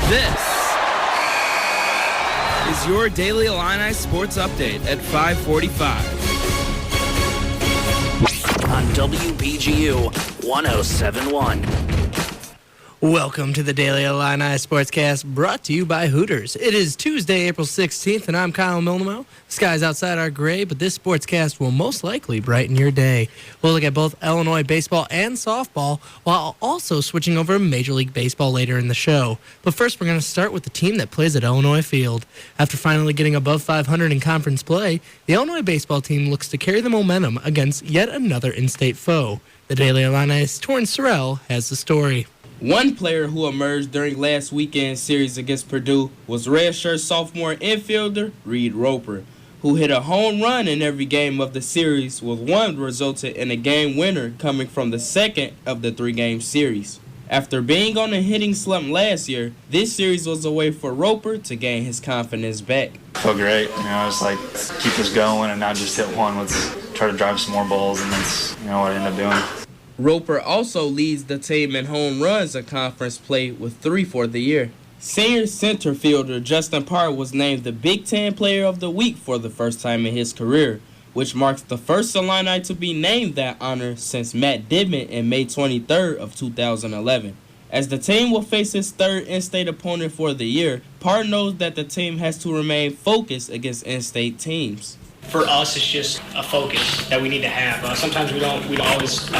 This is your Daily Illini Sports Update at 5:45. On WBGU 107.1. Welcome to the Daily Illini Sportscast, brought to you by Hooters. It is Tuesday, April 16th, and I'm Kyle Milnamow. The skies outside are gray, but this sportscast will most likely brighten your day. We'll look at both Illinois baseball and softball, while also switching over to Major League Baseball later in the show. But first, we're going to start with the team that plays at Illinois Field. After finally getting above 500 in conference play, the Illinois baseball team looks to carry the momentum against yet another in-state foe. The Daily Illini's Torrance Sorrell has the story. One player who emerged during last weekend's series against Purdue was redshirt sophomore infielder Reed Roper, who hit a home run in every game of the series, with one resulted in a game winner coming from the second of the three-game series. After being on a hitting slump last year, this series was a way for Roper to gain his confidence back. Felt great. It's like, let's keep us going and not just hit one. Let's try to drive some more balls, and that's what I ended up doing. Roper also leads the team in home runs in conference play with 3 for the year. Senior center fielder Justin Parr was named the Big Ten Player of the Week for the first time in his career, which marks the first Illini to be named that honor since Matt Dibman in May 23rd of 2011. As the team will face its third in-state opponent for the year, Parr knows that the team has to remain focused against in-state teams. For us, it's just a focus that we need to have. Sometimes we don't always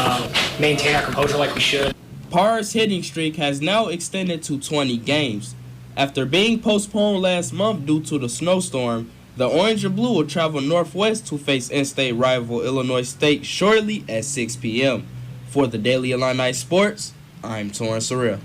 maintain our composure like we should. Parr's hitting streak has now extended to 20 games. After being postponed last month due to the snowstorm, the Orange and Blue will travel northwest to face in-state rival Illinois State shortly at 6 p.m. For the Daily Illini Sports, I'm Torrance Sorrell.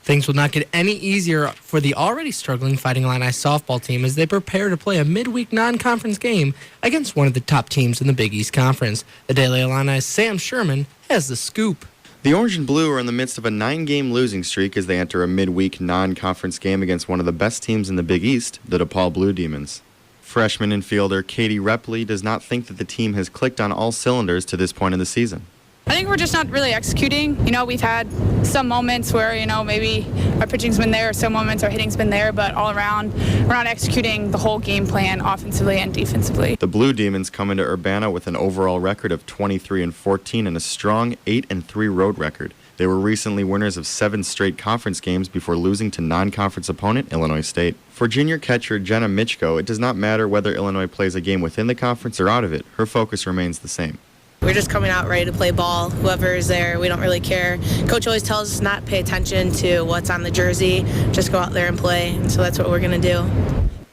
Things will not get any easier for the already struggling Fighting Illini softball team as they prepare to play a midweek non-conference game against one of the top teams in the Big East Conference. The Daily Illini's Sam Sherman has the scoop. The Orange and Blue are in the midst of a 9-game losing streak as they enter a midweek non-conference game against one of the best teams in the Big East, the DePaul Blue Demons. Freshman infielder Katie Repley does not think that the team has clicked on all cylinders to this point in the season. I think we're just not really executing. We've had some moments where, maybe our pitching's been there, some moments our hitting's been there, but all around, we're not executing the whole game plan offensively and defensively. The Blue Demons come into Urbana with an overall record of 23-14 and a strong 8-3 road record. They were recently winners of 7 straight conference games before losing to non-conference opponent Illinois State. For junior catcher Jenna Michko, it does not matter whether Illinois plays a game within the conference or out of it. Her focus remains the same. We're just coming out ready to play ball. Whoever is there, we don't really care. Coach always tells us not pay attention to what's on the jersey, just go out there and play, and so that's what we're going to do.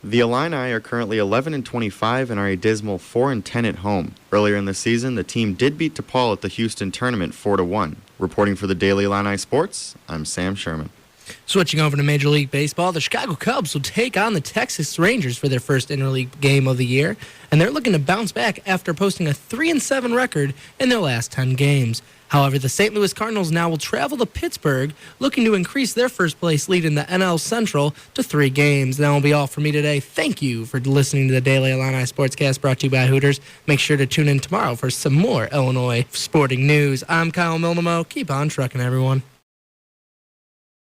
The Illini are currently 11-25 and are a dismal 4-10 at home. Earlier in the season, the team did beat DePaul at the Houston tournament 4-1. Reporting for the Daily Illini Sports, I'm Sam Sherman. Switching over to Major League Baseball, the Chicago Cubs will take on the Texas Rangers for their first interleague game of the year, and they're looking to bounce back after posting a 3-7 record in their last 10 games. However, the St. Louis Cardinals now will travel to Pittsburgh, looking to increase their first-place lead in the NL Central to 3 games. That will be all for me today. Thank you for listening to the Daily Illini Sportscast brought to you by Hooters. Make sure to tune in tomorrow for some more Illinois sporting news. I'm Kyle Milnamow. Keep on trucking, everyone.